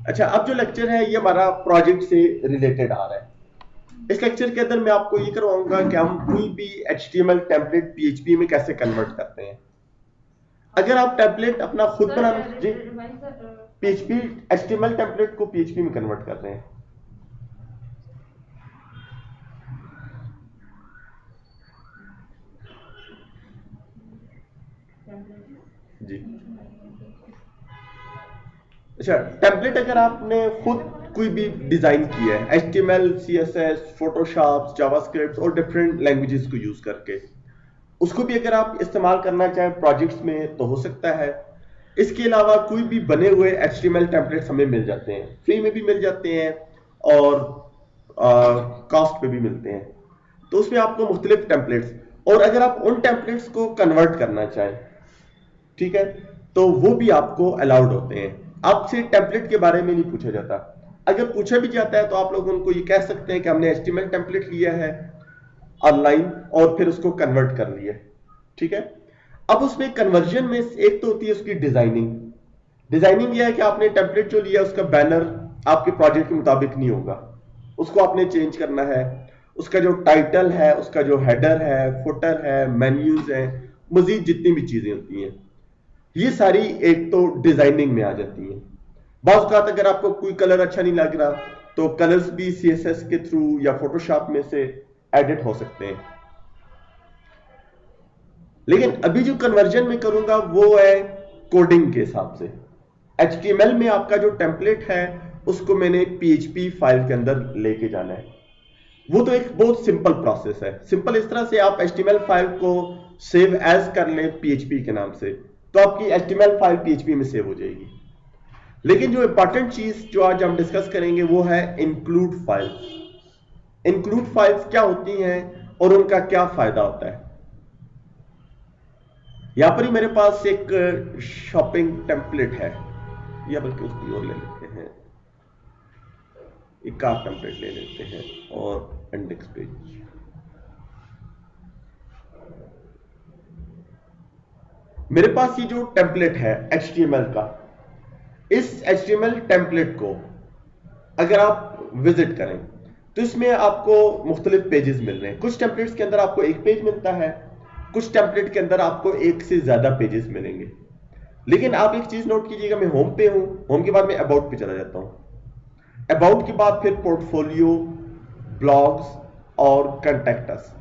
अच्छा, अब जो लेक्चर है ये हमारा प्रोजेक्ट से रिलेटेड आ रहा है। इस लेक्चर के अंदर मैं आपको ये करवाऊंगा कि हम कोई भी HTML टेम्पलेट PHP में कैसे कन्वर्ट करते हैं। अगर आप टेम्पलेट अपना खुद सर बनाना जी, revise first PHP HTML template को PHP में कन्वर्ट कर रहे हैं। जी, अच्छा, टेम्पलेट अगर आपने खुद कोई भी डिजाइन किया है HTML CSS फोटोशॉप जावास्क्रिप्ट और डिफरेंट लैंग्वेजेस को यूज करके, उसको भी अगर आप इस्तेमाल करना चाहें प्रोजेक्ट्स में तो हो सकता है। इसके अलावा कोई भी बने हुए HTML टेम्पलेट्स हमें मिल जाते हैं, फ्री में भी मिल जाते हैं और कॉस्ट पे भी मिलते हैं। तो उसमें आपको मुख्तलिफ टेम्पलेट्स, और अगर आप उन टेम्पलेट्स को कन्वर्ट करना चाहें, ठीक है, तो वो भी आपको अलाउड होते हैं। आपसे टेम्पलेट के बारे में नहीं पूछा जाता। अगर पूछा भी जाता है तो आप लोग उनको ये कह सकते हैं कि हमने HTML टेम्पलेट लिया है ऑनलाइन और फिर उसको कन्वर्ट कर लिया, ठीक है। अब उसमें कन्वर्जन में एक तो होती है उसकी डिजाइनिंग। डिजाइनिंग यह है कि आपने टेम्पलेट जो लिया उसका बैनर आपके प्रोजेक्ट के मुताबिक नहीं होगा, उसको आपने चेंज करना है। उसका जो टाइटल है, उसका जो हेडर है, फुटर है, मेन्यूज है, मजीद जितनी भी चीजें होती हैं, ये सारी एक तो डिजाइनिंग में आ जाती हैं। बाज़ औक़ात अगर आपको कोई कलर अच्छा नहीं लग रहा तो कलर्स भी CSS के थ्रू या फोटोशॉप में से एडिट हो सकते हैं। लेकिन अभी जो कन्वर्जन में करूंगा वो है कोडिंग के हिसाब से। HTML में आपका जो टेम्पलेट है उसको मैंने PHP फाइल के अंदर लेके जाना है। वो तो एक बहुत सिंपल प्रोसेस है। सिंपल इस तरह से आप HTML फाइल को सेव एज कर लें PHP के नाम से, तो आपकी HTML फाइल PHP में सेव हो जाएगी। लेकिन जो इंपॉर्टेंट चीज जो आज हम डिस्कस करेंगे वो है इंक्लूड फाइल्स। इंक्लूड फाइल्स क्या होती हैं और उनका क्या फायदा होता है। यहां पर ही मेरे पास एक शॉपिंग टेम्पलेट है, या बल्कि उसकी और ले लेते हैं, एक कार टेम्पलेट ले लेते हैं और इंडेक्स पेज। मेरे पास ये जो टेम्पलेट है HTML का, इस HTML टेम्पलेट को अगर आप विजिट करें तो इसमें आपको मुख्तलिफ पेजेस मिल रहे हैं। कुछ टेम्पलेट्स के अंदर आपको एक पेज मिलता है, कुछ टेम्पलेट के अंदर आपको एक से ज्यादा पेजेस मिलेंगे। लेकिन आप एक चीज नोट कीजिएगा, मैं होम पे हूं, होम के बाद मैं अबाउट पे चला जाता हूं, अबाउट के बाद फिर पोर्टफोलियो, ब्लॉग्स और कंटेक्ट अस।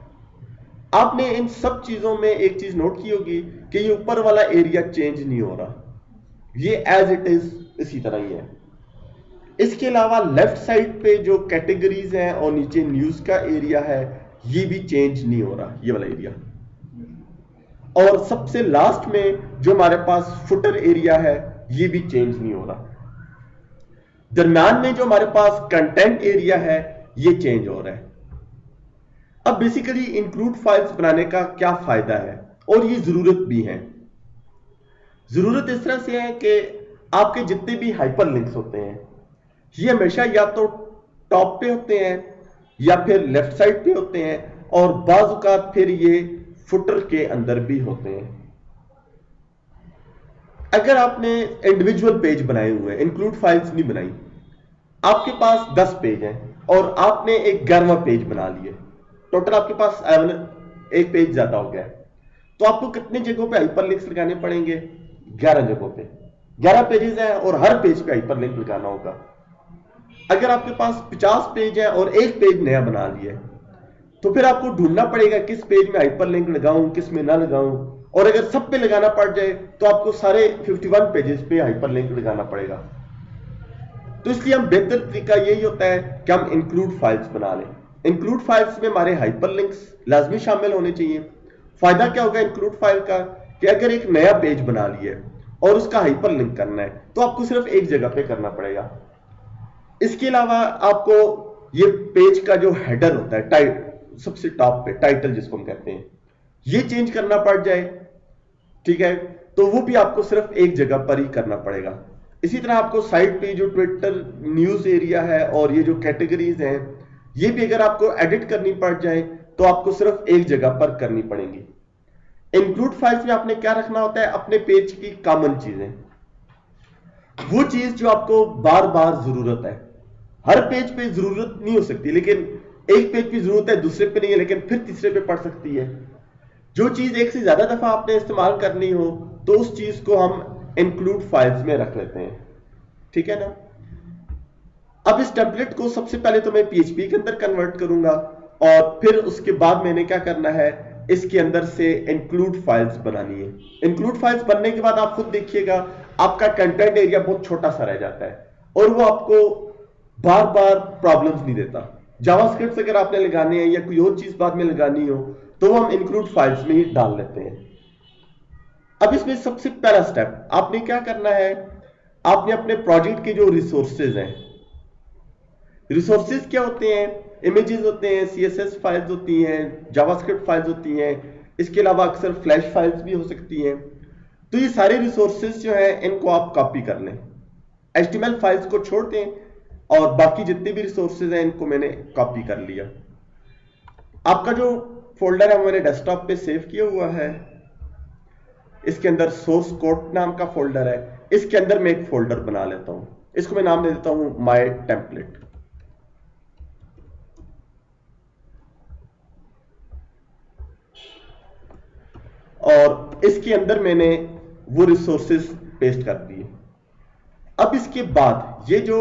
आपने इन सब चीजों में एक चीज नोट की होगी कि ये ऊपर वाला एरिया चेंज नहीं हो रहा, ये एज इट इज इसी तरह ही है। इसके अलावा लेफ्ट साइड पे जो कैटेगरीज हैं और नीचे न्यूज का एरिया है, ये भी चेंज नहीं हो रहा, ये वाला एरिया। और सबसे लास्ट में जो हमारे पास फुटर एरिया है, ये भी चेंज नहीं हो रहा। दरम्यान में जो हमारे पास कंटेंट एरिया है, ये चेंज हो रहा है। अब बेसिकली इंक्लूड फाइल्स बनाने का क्या फायदा है, और ये जरूरत भी है। जरूरत इस तरह से है कि आपके जितने भी हाइपर लिंक्स होते हैं ये हमेशा या तो टॉप पे होते हैं या फिर लेफ्ट साइड पे होते हैं, और बाज़ औक़ात फिर ये फुटर के अंदर भी होते हैं। अगर आपने इंडिविजुअल पेज बनाए हुए हैं, इंक्लूड फाइल्स नहीं बनाई, आपके पास 10 पेज हैं और आपने एक 11वां पेज बना लिया, टोटल आपके पास एक पेज ज्यादा हो गया है, तो आपको कितने जगहों पे हाइपरलिंक्स लगाने पड़ेंगे? 11 जगहों पे। 11 पेजेस हैं और हर पेज पे हाइपरलिंक लगाना होगा। अगर आपके पास 50 पेज है और एक पेज नया बना लिया, तो फिर आपको ढूंढना पड़ेगा किस पेज में हाइपरलिंक लगाऊं, किस में ना लगाऊं। और अगर सब पे लगाना पड़ जाए तो आपको सारे 51 पेजेस पे हाइपरलिंक लगाना पड़ेगा। तो इसलिए हम बेहतर तरीका यही होता है कि हम इंक्लूड फाइल्स बना लें। इंक्लूड फाइल्स में हमारे हाइपरलिंक्स लाजमी शामिल होने चाहिए। फायदा क्या होगा इंक्लूड फाइल का, कि अगर एक नया पेज बना लिया और उसका हाइपरलिंक करना है तो आपको सिर्फ एक जगह पे करना पड़ेगा। इसके अलावा आपको ये पेज का जो हेडर होता है, सबसे टॉप पे टाइटल जिसको हम कहते हैं, ये चेंज करना पड़ जाए, ठीक है, तो वो भी आपको सिर्फ एक जगह पर ही करना पड़ेगा। इसी तरह आपको साइड पे जो ट्विटर न्यूज एरिया है और ये जो कैटेगरीज हैं, ये भी अगर आपको एडिट करनी पड़ जाए तो आपको सिर्फ एक जगह पर करनी पड़ेंगी। इंक्लूड फाइल्स में आपने क्या रखना होता है? अपने पेज की कॉमन चीजें। वो चीज जो आपको बार बार जरूरत है। हर पेज पे जरूरत नहीं हो सकती, लेकिन एक पेज पे जरूरत है, दूसरे पे नहीं है, लेकिन फिर तीसरे पे पड़ सकती है। जो चीज एक से ज्यादा दफा आपने इस्तेमाल करनी हो तो उस चीज को हम इंक्लूड फाइल्स में रख लेते हैं, ठीक है ना। अब इस टेम्पलेट को सबसे पहले तो मैं पीएचपी के अंदर कन्वर्ट करूंगा, और फिर उसके बाद मैंने क्या करना है, इसके अंदर से इंक्लूड फाइल्स बनानी है। इंक्लूड फाइल्स बनने के बाद आप खुद देखिएगा आपका कंटेंट एरिया बहुत छोटा सा रह जाता है, और वो आपको बार बार प्रॉब्लम्स नहीं देता। जावास्क्रिप्ट अगर आपने लगाने हैं या कोई और चीज बाद में लगानी हो तो वो हम इंक्लूड फाइल्स में ही डाल लेते हैं। अब इसमें सबसे पहला स्टेप आपने क्या करना है, आपने अपने प्रोजेक्ट के जो रिसोर्सेज हैं, रिसोर्सेज क्या होते हैं, इमेजेस होते हैं, सीएसएस फाइल्स होती हैं, जावास्क्रिप्ट फाइल्स होती हैं, इसके अलावा अक्सर फ्लैश फाइल्स भी हो सकती हैं। तो ये सारे रिसोर्सेज जो हैं इनको आप कॉपी कर लें, एचटीएमएल फाइल्स को छोड़ दें, और बाकी जितने भी रिसोर्सेज हैं इनको मैंने कॉपी कर लिया। आपका जो फोल्डर है वो मैंने डेस्कटॉप पे सेव किया हुआ है, इसके अंदर सोर्स कोड नाम का फोल्डर है। इसके अंदर मैं एक फोल्डर बना लेता हूं, इसको मैं नाम दे देता हूं माय टेम्पलेट। और इसके अंदर मैंने वो रिसोर्सेज पेस्ट कर दिए। अब इसके बाद ये जो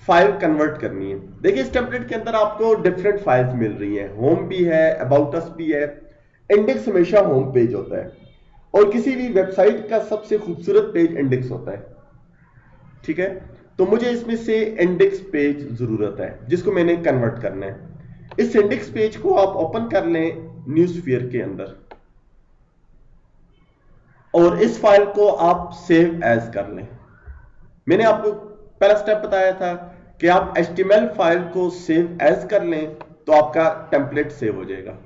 फाइल कन्वर्ट करनी है, देखिए इस टेम्पलेट के अंदर आपको डिफरेंट फाइल्स मिल रही हैं, होम भी है, अबाउट अस भी है। इंडेक्स हमेशा होम पेज होता है, और किसी भी वेबसाइट का सबसे खूबसूरत पेज इंडेक्स होता है, ठीक है। तो मुझे इसमें से इंडेक्स पेज जरूरत है जिसको मैंने कन्वर्ट करना है। इस इंडेक्स पेज को आप ओपन कर लें न्यूज़फियर के अंदर, और इस फाइल को आप सेव एज कर लें। मैंने आपको पहला स्टेप बताया था कि आप एचटीएमएल फाइल को सेव एज कर लें तो आपका टेम्पलेट सेव हो जाएगा।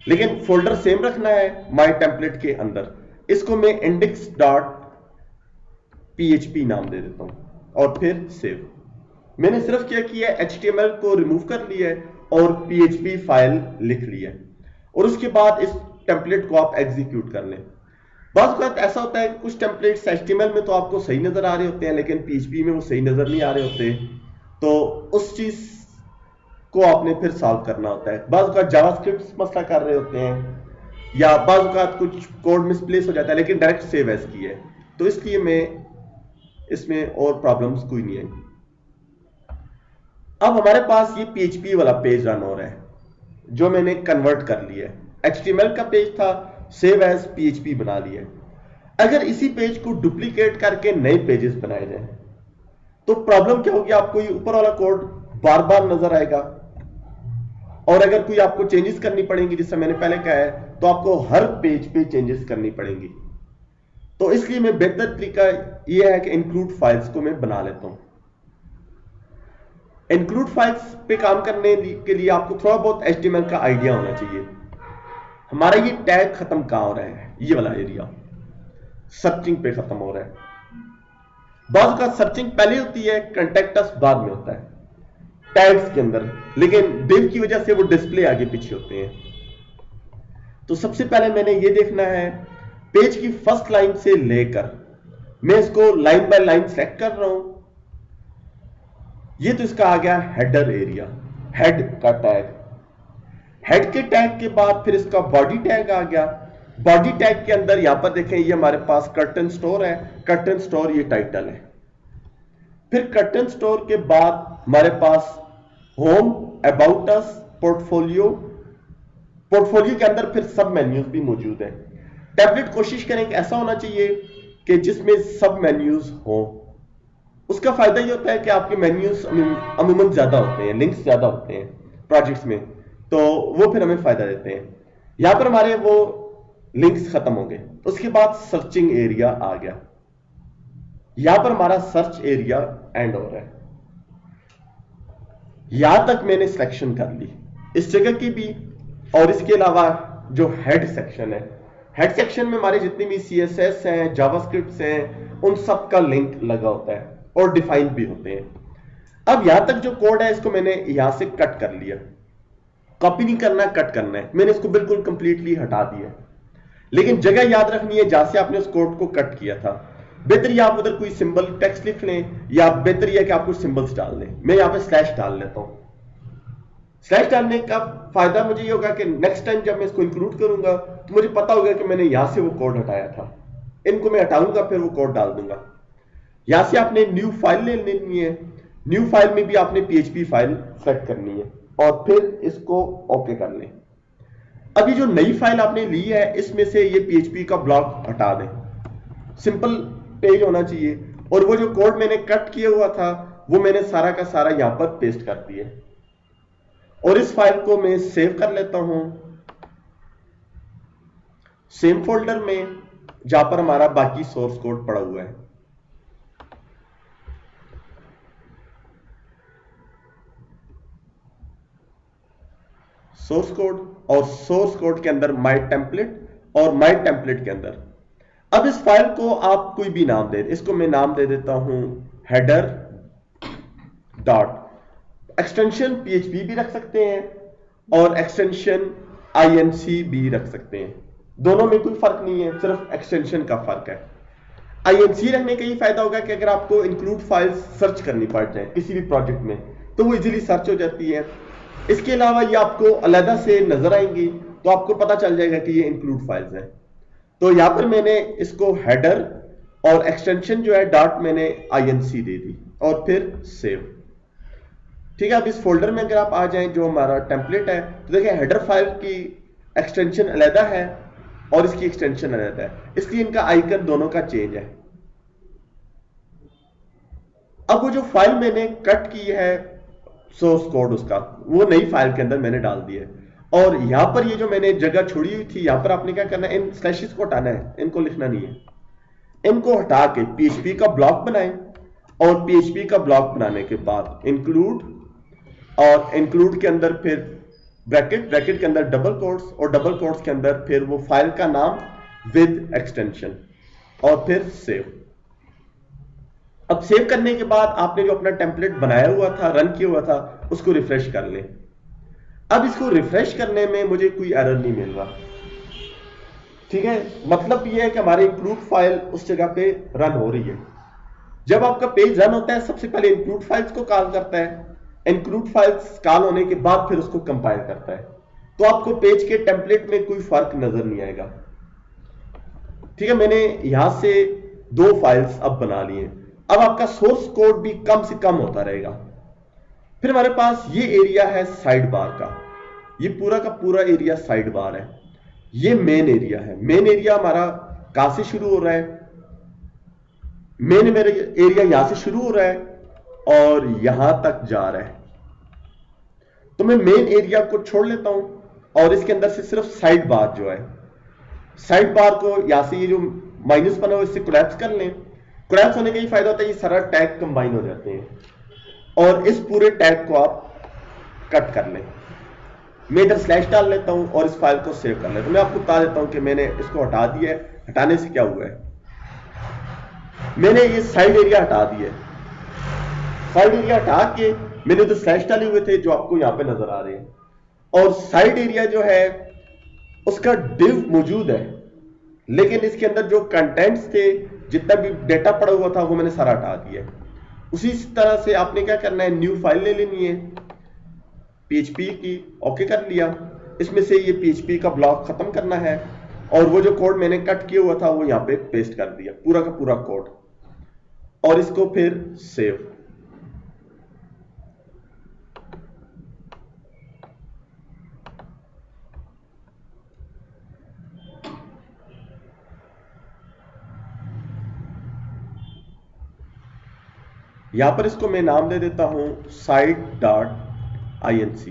लेकिन फोल्डर सेम रखना है माय टेम्पलेट के अंदर। इसको मैं इंडेक्स डॉट पीएचपी नाम दे देता हूं, और फिर सेव। मैंने सिर्फ क्या किया है, एचटीएमएल को रिमूव कर लिया है और पीएचपी फाइल लिख ली है, और उसके बाद इस टेम्पलेट को आप एग्जीक्यूट कर लें। बात बात ऐसा होता है कि कुछ टेम्पलेट्स एचटीएमएल में तो आपको सही नजर आ रहे होते हैं, लेकिन पीएचपी में वो सही नजर नहीं आ रहे होते, तो उस चीज को आपने फिर सॉल्व करना होता है। बाज़ औक़ात जावास्क्रिप्ट मसला कर रहे होते हैं, या बाज़ औक़ात कुछ कोड मिसप्लेस हो जाता है, लेकिन डायरेक्ट सेव एज की है, तो इसलिए मैं इसमें और प्रॉब्लम्स कोई नहीं आई। अब हमारे पास ये पीएचपी वाला पेज रन हो रहा है जो मैंने कन्वर्ट कर लिया है। एचटीएमएल का पेज था, सेव एज पीएचपी बना लिया। अगर इसी पेज को डुप्लीकेट करके नए पेजेस बनाए जाए तो प्रॉब्लम क्या होगी, आपको ये ऊपर वाला कोड बार बार नजर आएगा, और अगर कोई आपको चेंजेस करनी पड़ेंगी, जिससे मैंने पहले कहा है, तो आपको हर पेज पे चेंजेस करनी पड़ेंगी। तो इसलिए मैं बेहतर तरीका यह है कि इंक्लूड फाइल्स को मैं बना लेता हूं। इंक्लूड फाइल्स पे काम करने के लिए आपको थोड़ा बहुत एचटीएमएल का आइडिया होना चाहिए। हमारा ये टैग खत्म कहां हो रहा है, ये वाला एरिया सर्चिंग पे खत्म हो रहा है। बाज़ का सर्चिंग पहले होती है, कांटेक्ट अस बाद में होता है टैग्स के अंदर, लेकिन डिव की वजह से वो डिस्प्ले आगे पीछे होते हैं। तो सबसे पहले मैंने ये देखना है, पेज की फर्स्ट लाइन से लेकर मैं इसको लाइन बाय लाइन सेलेक्ट कर रहा हूं। ये तो इसका आ गया हेडर एरिया, हेड का टैग। हेड के टैग के बाद फिर इसका बॉडी टैग आ गया। बॉडी टैग के अंदर यहां पर देखें, ये हमारे पास कर्टन स्टोर है, कर्टन स्टोर ये टाइटल है। फिर कर्टन स्टोर के बाद हमारे पास home, about us, portfolio. Portfolio के अंदर फिर सब मेन्यूज भी मौजूद हैं। टैबलेट कोशिश करें कि ऐसा होना चाहिए कि जिसमें सब मेन्यूज हो। उसका फायदा ये होता है कि आपके मेन्यूज अमूमन ज्यादा होते हैं, लिंक्स ज्यादा होते हैं प्रोजेक्ट्स में, तो वो फिर हमें फायदा देते हैं। यहां पर हमारे वो लिंक्स खत्म हो गए। उसके बाद सर्चिंग एरिया आ गया, यहां पर हमारा सर्च एरिया एंड हो रहा है। यहां तक मैंने सिलेक्शन कर ली इस जगह की भी, और इसके अलावा जो हेड सेक्शन है, हेड सेक्शन में हमारे जितने भी सीएसएस हैं, जावास्क्रिप्ट हैं, उन सब का लिंक लगा होता है और डिफाइंड भी होते हैं। अब यहां तक जो कोड है इसको मैंने यहां से कट कर लिया। कॉपी नहीं करना, कट करना है। मैंने इसको बिल्कुल कंप्लीटली हटा दिया, लेकिन जगह याद रखनी है जहां से आपने उस कोड को कट किया था। बेहतर या आप उधर कोई सिंबल टेक्स्ट लिख लें, या बेहतर यह कि आप कुछ सिंबल्स डाल लें। मैं यहां पे स्लैश डाल लेता हूं। स्लैश डालने का फायदा मुझे ये होगा कि नेक्स्ट टाइम जब मैं इसको इंक्लूड करूंगा तो मुझे पता होगा कि मैंने यहां से वो कोड हटाया था। इनको मैं हटाऊंगा, फिर वो कोड डाल दूंगा। यहां से आपने न्यू फाइल ले लेनी है। न्यू फाइल में भी आपने PHP फाइल सेट करनी है और फिर इसको ओके कर लें। अभी जो नई फाइल आपने ली है इसमें से ये PHP का ब्लॉक हटा दें। सिंपल पेज होना चाहिए, और वो जो कोड मैंने कट किया हुआ था वो मैंने सारा का सारा यहां पर पेस्ट कर दिया। और इस फाइल को मैं सेव कर लेता हूं सेम फोल्डर में जहां पर हमारा बाकी सोर्स कोड पड़ा हुआ है। सोर्स कोड, और सोर्स कोड के अंदर माय टेम्पलेट, और माय टेम्पलेट के अंदर अब इस फाइल को आप कोई भी नाम दे। इसको मैं नाम दे देता हूं हेडर डॉट, एक्सटेंशन PHP भी रख सकते हैं और एक्सटेंशन INC भी रख सकते हैं। दोनों में कोई फर्क नहीं है, सिर्फ एक्सटेंशन का फर्क है। INC रखने का ये फायदा होगा कि अगर आपको इंक्लूड फाइल्स सर्च करनी पड़ जाए किसी भी प्रोजेक्ट में तो वो इजीली सर्च हो जाती है। इसके अलावा ये आपको अलग से नजर आएंगी तो आपको पता चल जाएगा कि ये इंक्लूड फाइल्स हैं। तो यहां पर मैंने इसको हेडर और एक्सटेंशन जो है डॉट मैंने INC दे दी और फिर सेव। ठीक है, अब इस फोल्डर में अगर आप आ जाएं जो हमारा टेम्पलेट है तो देखिए हेडर फाइल की एक्सटेंशन अलग है और इसकी एक्सटेंशन अलग है, इसलिए इनका आइकन दोनों का चेंज है। अब वो जो फाइल मैंने कट की है सोर्स कोड उसका, वो नई फाइल के अंदर मैंने डाल दिया है। और यहां पर ये जो मैंने जगह छोड़ी हुई थी यहां पर आपने क्या करना है, इन स्लैशेस को हटाना है, इनको लिखना नहीं है। इनको हटा के PHP का ब्लॉक बनाएं और PHP का ब्लॉक बनाने के बाद इंक्लूड, और इंक्लूड के अंदर फिर ब्रैकेट, ब्रैकेट के अंदर डबल कोट्स, और डबल कोट्स के अंदर फिर वो फाइल का नाम विद एक्सटेंशन, और फिर सेव। अब सेव करने के बाद आपने जो अपना टेम्पलेट बनाया हुआ था, रन किया हुआ था, उसको रिफ्रेश कर लें। अब इसको रिफ्रेश करने में मुझे कोई एरर नहीं मिल रहा। ठीक है, मतलब ये है कि हमारी इंक्लूड फाइल उस जगह पे रन हो रही है। जब आपका पेज रन होता है सबसे पहले इंक्लूड फाइल्स को कॉल करता है, इंक्लूड फाइल्स कॉल होने के बाद फिर उसको कंपाइल करता है। तो आपको पेज के टेम्पलेट में कोई फर्क नजर नहीं आएगा। ठीक है, मैंने यहां से 2 फाइल्स अब बना ली हैं। अब आपका सोर्स कोड भी कम से कम होता रहेगा। फिर हमारे पास ये एरिया है साइड बार का, ये पूरा का पूरा एरिया साइड बार है। ये मेन एरिया है। मेन एरिया हमारा कहां से शुरू हो रहा है, मेन मेरा एरिया यहां से शुरू हो रहा है और यहां तक जा रहा है। तो मैं मेन एरिया को छोड़ लेता हूं और इसके अंदर से सिर्फ साइड बार जो है, साइड बार को यहां से ये जो माइनस बना हुआ इससे कोलैप्स कर लें। कोलैप्स होने का ये फायदा होता है ये सारा टैग कंबाइन हो जाते हैं और इस पूरे टैग को आप कट कर लें। मैं इधर स्लैश डाल लेता हूं और इस फाइल को सेव कर लेता हूं। मैं आपको बता देता हूं कि मैंने इसको हटा दिया है। हटाने से क्या हुआ है, मैंने ये साइड एरिया हटा दिया है। साइड एरिया हटा के मैंने तो स्लैश डाले हुए थे जो आपको यहां पे नजर आ रहे हैं, और साइड एरिया जो है उसका डिव मौजूद है, लेकिन इसके अंदर जो कंटेंट्स थे, जितना भी डेटा पड़ा हुआ था वो मैंने सारा हटा दिया। उसी तरह से आपने क्या करना है, न्यू फाइल ले लेनी है PHP की, ओके कर लिया। इसमें से ये PHP का ब्लॉक खत्म करना है और वो जो कोड मैंने कट किया हुआ था वो यहां पे पेस्ट कर दिया, पूरा का पूरा कोड, और इसको फिर सेव। यहां पर इसको मैं नाम दे देता हूं site.inc,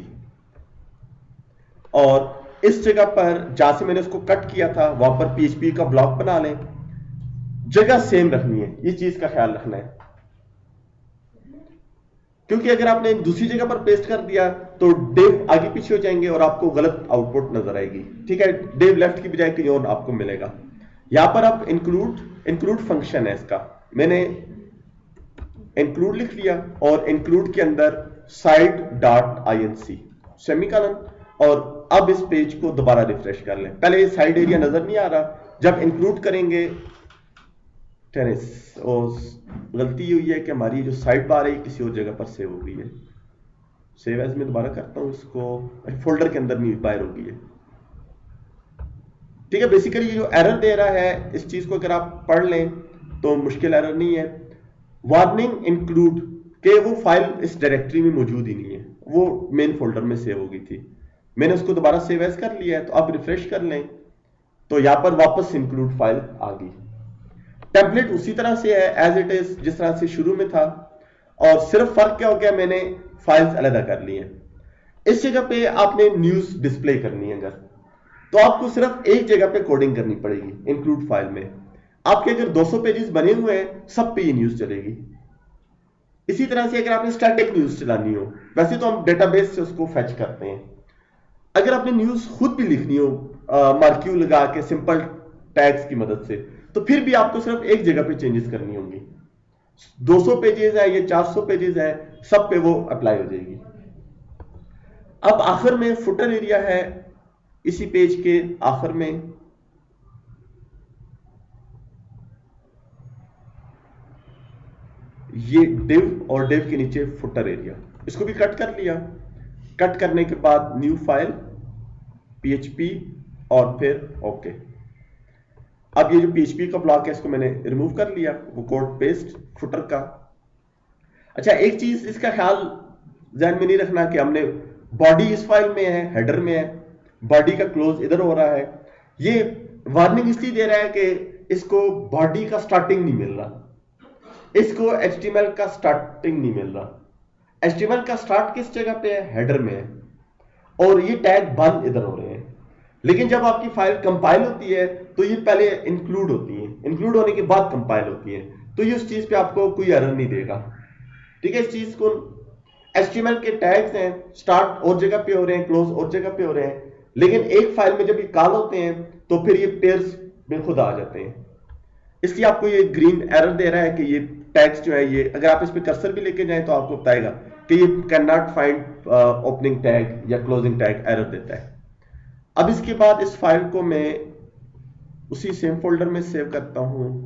और इस जगह पर जहां से मैंने उसको कट किया था वहां पर PHP का ब्लॉक बना लें। जगह सेम रखनी है, ये चीज का ख्याल रखना है, क्योंकि अगर आपने दूसरी जगह पर पेस्ट कर दिया तो डिव आगे पीछे हो जाएंगे और आपको गलत आउटपुट नजर आएगी। ठीक है, डिव लेफ्ट की बजाय कहीं और आपको मिलेगा। यहां पर आप इंक्लूड फंक्शन है इसका, मैंने इंक्लूड लिख लिया और इंक्लूड के अंदर site.inc सेमीकोलन, और अब इस पेज को दोबारा रिफ्रेश कर लें। पहले साइड एरिया नजर नहीं आ रहा, जब इंक्लूड करेंगे टेनिस, और गलती ये हुई है कि हमारी जो साइड बार है किसी और जगह पर सेव हो गई है। सेव एज में दोबारा करता हूं इसको, फोल्डर के अंदर नहीं बाहर हो गई है। ठीक है, बेसिकली ये जो एरर दे रहा है इस चीज को अगर आप पढ़ लें तो मुश्किल एरर नहीं है। वार्निंग इंक्लूड के वो फाइल इस डायरेक्टरी में मौजूद ही नहीं है, वो मेन फोल्डर में सेव हो गई थी। मैंने उसको दोबारा सेव एज कर लिया है, तो आप रिफ्रेश कर लें तो यहां पर वापस इंक्लूड फाइल आ गई। टेम्पलेट उसी तरह से है एज इट इज जिस तरह से शुरू में था, और सिर्फ फर्क क्या हो गया, मैंने फाइल्स अलग कर ली हैं। इस जगह पे आपने न्यूज डिस्प्ले करनी है अगर, तो आपको सिर्फ एक जगह पे कोडिंग करनी पड़ेगी इंक्लूड फाइल में। आपके अगर 200 पेजेस बने हुए हैं सब पे ये न्यूज चलेगी। इसी तरह से अगर आपने स्टैटिक न्यूज चलानी हो, वैसे तो हम डेटाबेस से उसको फेच करते हैं, अगर आपने न्यूज खुद भी लिखनी हो मार्क्यू लगा के सिंपल टैग्स की मदद से, तो फिर भी आपको सिर्फ एक जगह पे चेंजेस करनी होंगी। 200 पेजेस है या 400 पेजेस है, सब पे वो अप्लाई हो जाएगी। अब आखिर में फुटर एरिया है, इसी पेज के आखिर में ये डिव और डिव के नीचे फुटर एरिया, इसको भी कट कर लिया। कट करने के बाद न्यू फाइल PHP और फिर ओके। अब ये जो PHP का ब्लॉक है इसको मैंने रिमूव कर लिया, वो कोड पेस्ट फुटर का। अच्छा, एक चीज इसका ख्याल ध्यान में नहीं रखना कि हमने बॉडी इस फाइल में है, हेडर में है, बॉडी का क्लोज इधर हो रहा है। ये वार्निंग इसलिए दे रहा है कि इसको बॉडी का स्टार्टिंग नहीं मिल रहा, इसको HTML का स्टार्टिंग नहीं मिल रहा। HTML का स्टार्ट किस जगह पे है, हेडर में है, और ये टैग बंद इधर हो रहे हैं। लेकिन जब आपकी फाइल कंपाइल होती है तो ये पहले इंक्लूड होती है, इंक्लूड होने के बाद कंपाइल होती है, तो ये उस चीज पे आपको कोई एरर नहीं देगा। ठीक है, इस चीज को HTML के टैग्स हैं, स्टार्ट और जगह पे हो रहे हैं, क्लोज और जगह पे हो रहे हैं, लेकिन एक फाइल में जब ये कॉल होते हैं तो फिर ये पेयर्स में खुद आ जाते हैं। इसलिए आपको ये ग्रीन एरर दे रहा है कि ये टैग्स जो है, ये अगर आप इस पे कर्सर भी लेके जाएं तो आपको बताएगा कि ये can not find opening tag या क्लोजिंग टैग एरर देता है। अब इसके बाद इस फाइल को मैं उसी सेम फोल्डर में सेव करता हूं,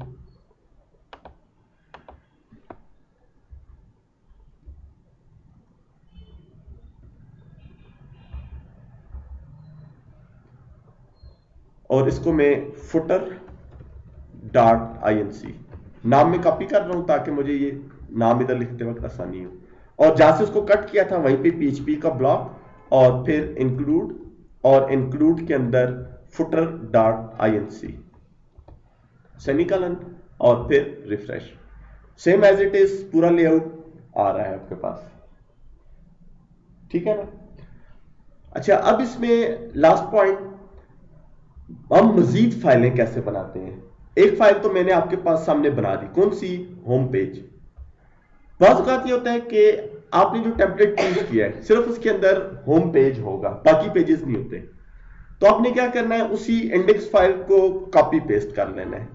और इसको मैं footer.inc नाम में कॉपी कर रहा हूं ताकि मुझे ये नाम इधर लिखते वक्त आसानी हो। और जहां से उसको कट किया था वहीं पे PHP का ब्लॉक और फिर इंक्लूड, और इंक्लूड के अंदर footer.inc सेमीकोलन और फिर refresh. Same as it is पूरा लेआउट आ रहा है आपके पास। ठीक है ना। अच्छा, अब इसमें लास्ट पॉइंट, हम मजीद फाइलें कैसे बनाते हैं। एक फाइल तो मैंने आपके पास सामने बना दी, कौन सी, होम पेज। बहुत औकात ये होता है कि आपने जो टेम्पलेट यूज किया है सिर्फ उसके अंदर होम पेज होगा, बाकी पेजेस नहीं होते। तो आपने क्या करना है, उसी इंडेक्स फाइल को कॉपी पेस्ट कर लेना है,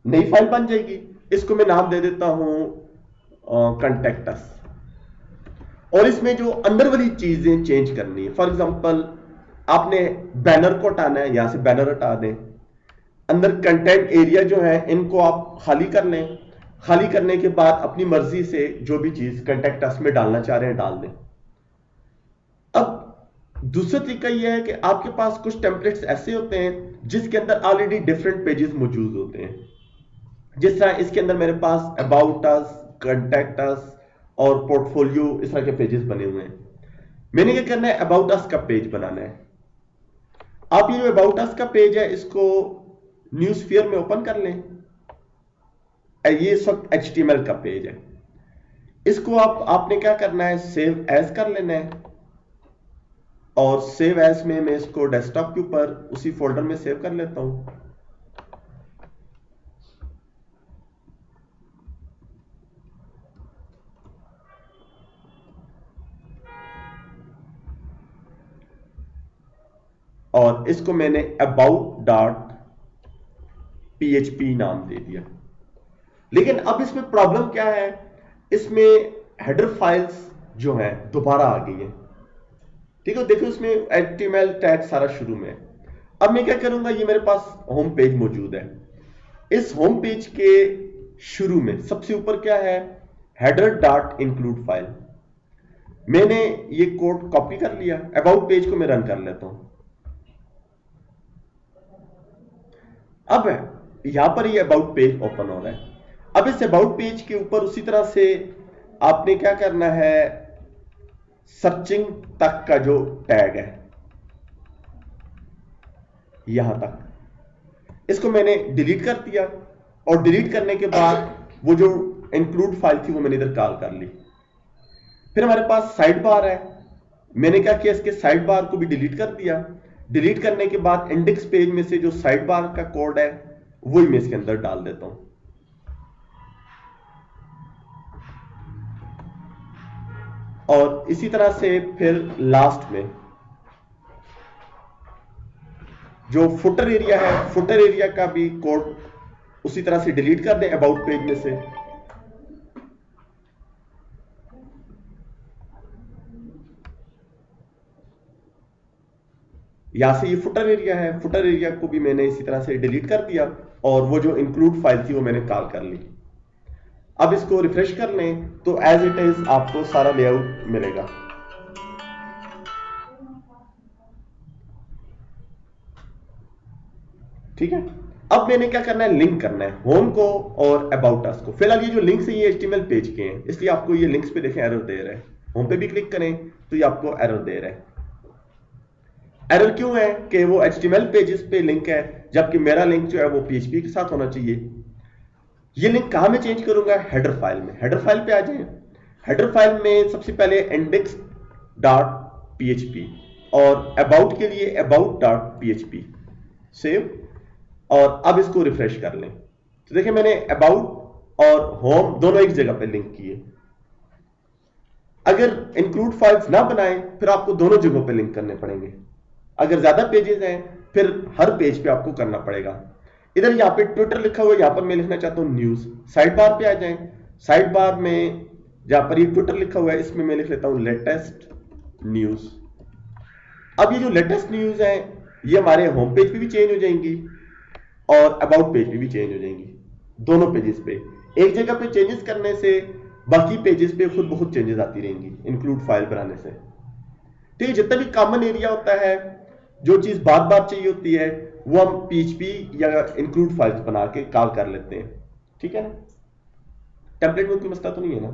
नई फाइल बन जाएगी। इसको मैं नाम दे देता हूं कॉन्टैक्ट अस, और इसमें जो अंदर वाली चीजें चेंज करनी है। फॉर एग्जांपल आपने बैनर को हटाना है, यहां से बैनर हटा दें। अंदर कंटेंट एरिया जो है इनको आप खाली कर लें, खाली करने के बाद अपनी मर्जी से जो भी चीज कॉन्टैक्ट अस में डालना चाह रहे हैं डाल दें। अब दूसरा तरीका यह है कि आपके पास कुछ टेम्पलेट्स ऐसे होते हैं जिसके अंदर ऑलरेडी डिफरेंट पेजेस मौजूद होते हैं। जिस तरह इसके अंदर मेरे पास अबाउट अस, कॉन्टैक्ट अस और पोर्टफोलियो इस तरह के पेजेस बने हुए हैं। मैंने क्या करना है, अबाउट अस का पेज बनाना है। आप ये जो अबाउट अस का पेज है इसको न्यूज़फियर में ओपन कर लें। ये इस वक्त HTML का पेज है, इसको आपने क्या करना है, सेव एज कर लेना है। और सेव एज में मैं इसको डेस्कटॉप के ऊपर उसी फोल्डर में सेव कर लेता हूं। और इसको मैंने about.php नाम दे दिया। लेकिन अब इसमें प्रॉब्लम क्या है, इसमें हेडर फाइल्स जो हैं दोबारा आ गई है। ठीक है, देखो उसमें HTML टैग सारा शुरू में है। अब मैं क्या करूंगा, ये मेरे पास होम पेज मौजूद है। इस होम पेज के शुरू में सबसे ऊपर क्या है, हेडर डॉट इंक्लूड फाइल। मैंने ये कोड कॉपी कर लिया, अबाउट पेज को मैं रन कर लेता हूं। अब यहां पर ये अबाउट पेज ओपन हो रहा है। अब इस अबाउट पेज के ऊपर उसी तरह से आपने क्या करना है, सर्चिंग तक का जो टैग है यहां तक, इसको मैंने डिलीट कर दिया। और डिलीट करने के बाद वो जो इंक्लूड फाइल थी वो मैंने इधर कॉल कर ली। फिर हमारे पास साइड बार है, मैंने क्या किया, इसके साइड बार को भी डिलीट कर दिया। डिलीट करने के बाद इंडेक्स पेज में से जो साइड बार का कोड है वही मैं इसके अंदर डाल देता हूं। और इसी तरह से फिर लास्ट में जो फुटर एरिया है, फुटर एरिया का भी कोड उसी तरह से डिलीट कर दें अबाउट पेज में से। यहां से ये फुटर एरिया है, फुटर एरिया को भी मैंने इसी तरह से डिलीट कर दिया और वो जो इंक्लूड फाइल थी वो मैंने कॉल कर ली। अब इसको रिफ्रेश कर लें तो एज इट इज आपको सारा लेआउट मिलेगा। ठीक है, अब मैंने क्या करना है, लिंक करना है होम को और अबाउट अस को। फिलहाल ये जो लिंक्स है ये HTML पेज के हैं, इसलिए आपको ये लिंक्स पे देखें एरर दे रहा है। होम पे भी क्लिक करें तो ये आपको एरर दे रहा है। एरर क्यों है कि वो HTML पेजेस पे लिंक है, जबकि मेरा लिंक जो है वो PHP के साथ होना चाहिए। ये लिंक कहां में चेंज करूंगा, हेडर फाइल में। हेडर फाइल पे आ जाए, हेडर फाइल में सबसे पहले इंडेक्स डॉट PHP और अबाउट के लिए अबाउट डॉट PHP सेव। और अब इसको रिफ्रेश कर लें तो देखिए मैंने अबाउट और होम दोनों एक जगह पे लिंक किए। अगर इंक्लूड फाइल्स ना बनाएं फिर आपको दोनों जगहों पे लिंक करने पड़ेंगे। अगर ज्यादा पेजेस हैं फिर हर पेज पे आपको करना पड़ेगा। इधर यहाँ पे ट्विटर लिखा हुआ है, यहाँ पर मैं लिखना चाहता हूँ न्यूज। साइड बार पे आ जाएं, साइड बार में जहां पर ये ट्विटर लिखा हुआ है इसमें मैं लिख लेता हूँ लेटेस्ट न्यूज। अब ये जो लेटेस्ट न्यूज है ये हमारे होम पेज पे भी चेंज हो जाएंगी और अबाउट पेज पे भी चेंज हो जाएंगी। दोनों पेजेस पे एक जगह पे चेंजेस करने से बाकी पेजेस पे खुद बहुत चेंजेस आती रहेंगी इंक्लूड फाइल बनाने से। ठीक है, जितना भी कॉमन एरिया होता है, जो चीज बार बार चाहिए होती है वो हम PHP या इंक्लूड फाइल्स बना के कॉल कर लेते हैं। ठीक है ना, टेम्पलेट में कोई मसला तो नहीं है ना।